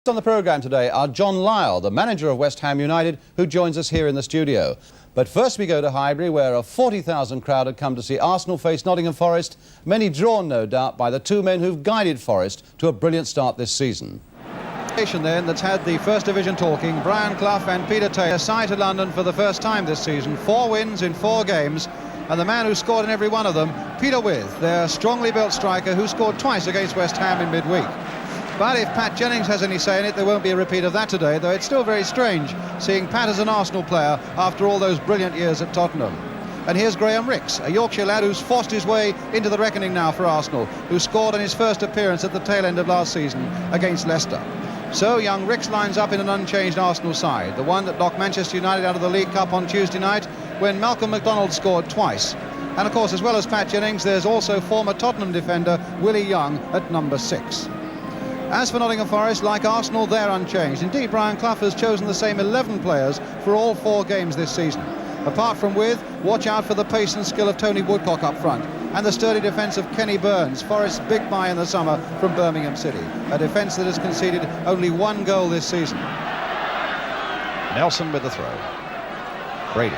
On the programme today are John Lyall, the manager of West Ham United, who joins us here in the studio. But first we go to Highbury, where a 40,000 crowd had come to see Arsenal face Nottingham Forest, many drawn, no doubt, by the two men who've guided Forest to a brilliant start this season. Then that's had the First Division talking, Brian Clough and Peter Taylor signed to London for the first time this season. 4 wins in 4 games, and the man who scored in every one of them, Peter With, their strongly built striker who scored twice against West Ham in midweek. But if Pat Jennings has any say in it, there won't be a repeat of that today, though it's still very strange seeing Pat as an Arsenal player after all those brilliant years at Tottenham. And here's Graham Rix, a Yorkshire lad who's forced his way into the reckoning now for Arsenal, who scored on his first appearance at the tail end of last season against Leicester. So young Rix lines up in an unchanged Arsenal side, the one that knocked Manchester United out of the League Cup on Tuesday night when Malcolm McDonald scored twice. And of course, as well as Pat Jennings, there's also former Tottenham defender Willie Young at number 6. As for Nottingham Forest, like Arsenal, they're unchanged. Indeed, Brian Clough has chosen the same 11 players for all 4 games this season. Apart from With, watch out for the pace and skill of Tony Woodcock up front and the sturdy defence of Kenny Burns, Forest's big buy in the summer from Birmingham City. A defence that has conceded only 1 goal this season. Nelson with the throw. Brady.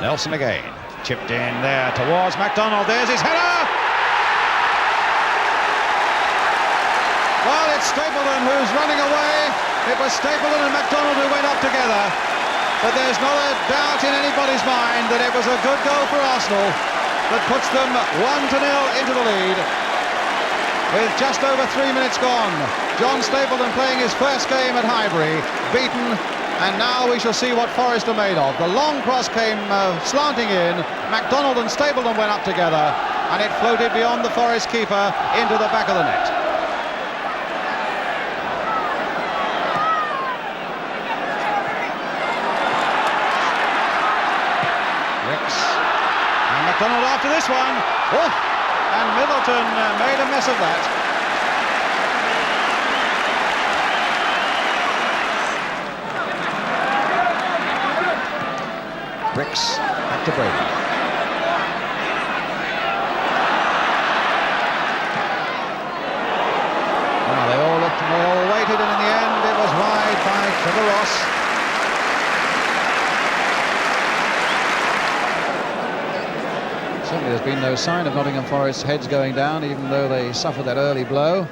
Nelson again. Chipped in there towards MacDonald. There's his header! Well, it's Stapleton who's running away. It was Stapleton and MacDonald who went up together. But there's not a doubt in anybody's mind that it was a good goal for Arsenal that puts them 1-0 into the lead. With just over 3 minutes gone, John Stapleton playing his first game at Highbury, beaten, and now we shall see what Forest are made of. The long cross came slanting in, MacDonald and Stapleton went up together, and it floated beyond the Forest keeper into the back of the net. And MacDonald after this one. Oh, and Middleton made a mess of that. Rix back to Brady. Well, they all looked and they all waited, and in the end it was wide by Trevor Ross. Certainly there's been no sign of Nottingham Forest's heads going down, even though they suffered that early blow.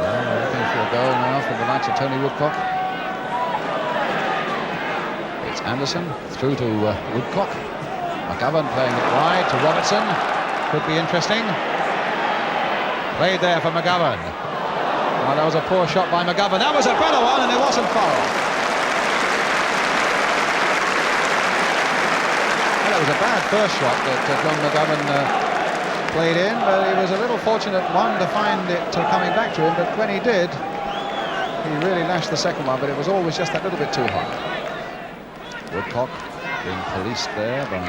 Well, they're looking for a goal now from the likes of Tony Woodcock. It's Anderson through to Woodcock. McGovern playing it wide to Robertson. Could be interesting. Played there for McGovern. Well, that was a poor shot by McGovern. That was a better one, and it wasn't foul. That was a bad first shot that John McGovern played in, but he was a little fortunate one to find it coming back to him, but when he did, he really lashed the second one, but it was always just that little bit too high. Woodcock being policed there by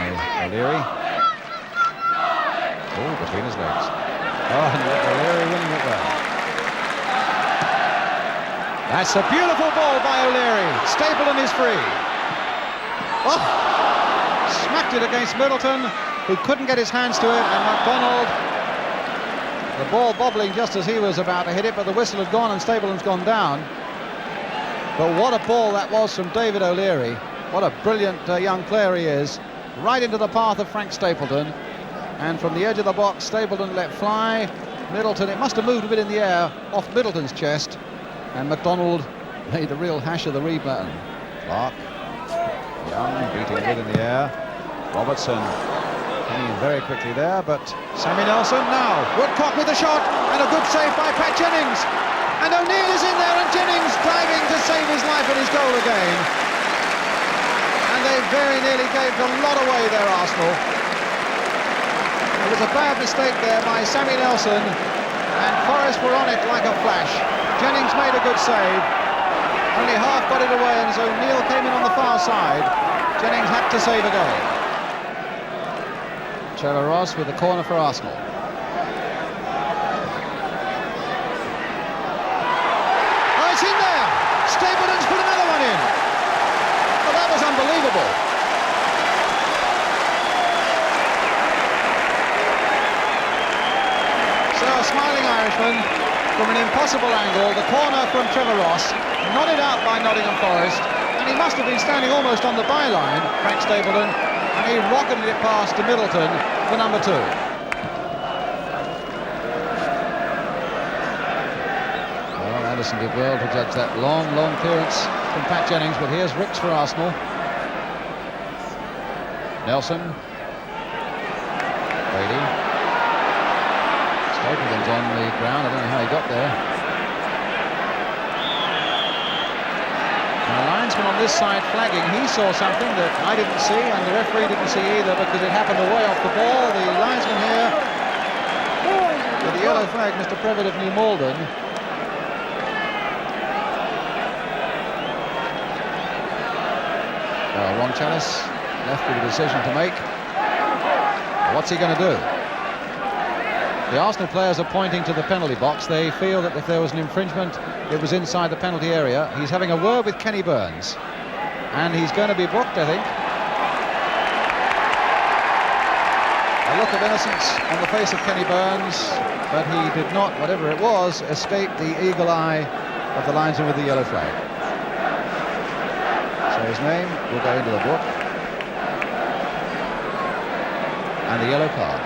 O'Leary. Oh, between his legs. Oh, and O'Leary winning it well. That's a beautiful ball by O'Leary. Stapleton is free. Oh! Smacked it against Middleton, who couldn't get his hands to it, and MacDonald, the ball bobbling just as he was about to hit it, but the whistle had gone and Stapleton's gone down. But what a ball that was from David O'Leary. What a brilliant young player he is. Right into the path of Frank Stapleton, and from the edge of the box, Stapleton let fly. Middleton, it must have moved a bit in the air off Middleton's chest, and MacDonald made a real hash of the rebound. Clark, Young beating it in the air. Robertson coming in very quickly there, but Sammy Nelson now. Woodcock with the shot, and a good save by Pat Jennings. And O'Neill is in there, and Jennings diving to save his life and his goal again. And they very nearly gave a lot away there, Arsenal. It was a bad mistake there by Sammy Nelson, and Forest were on it like a flash. Jennings made a good save. Only half got it away, and as O'Neill came in on the far side, Jennings had to save again. Trevor Ross with the corner for Arsenal. Oh, it's in there! Stapleton's put another one in. Well, that was unbelievable. So smiling Irishman from an impossible angle. The corner from Trevor Ross, nodded out by Nottingham Forest, and he must have been standing almost on the byline, Frank Stapleton, and he rocketed it past to Middleton for number 2. Well, Anderson did well to judge that long clearance from Pat Jennings, but here's Ricks for Arsenal. Nelson. Brady. Stapleton's on the ground. I don't know how he got there. And the linesman on this side flagging, he saw something that I didn't see and the referee didn't see either, because it happened away off the ball. The linesman here with the yellow flag, Mr. Previtt of New Malden. Ron Challis left with a decision to make. What's he going to do? The Arsenal players are pointing to the penalty box. They feel that if there was an infringement, it was inside the penalty area. He's having a word with Kenny Burns, and he's going to be booked, I think. A look of innocence on the face of Kenny Burns, but he did not, whatever it was, escape the eagle eye of the linesman with the yellow flag. So his name will go into the book. And the yellow card.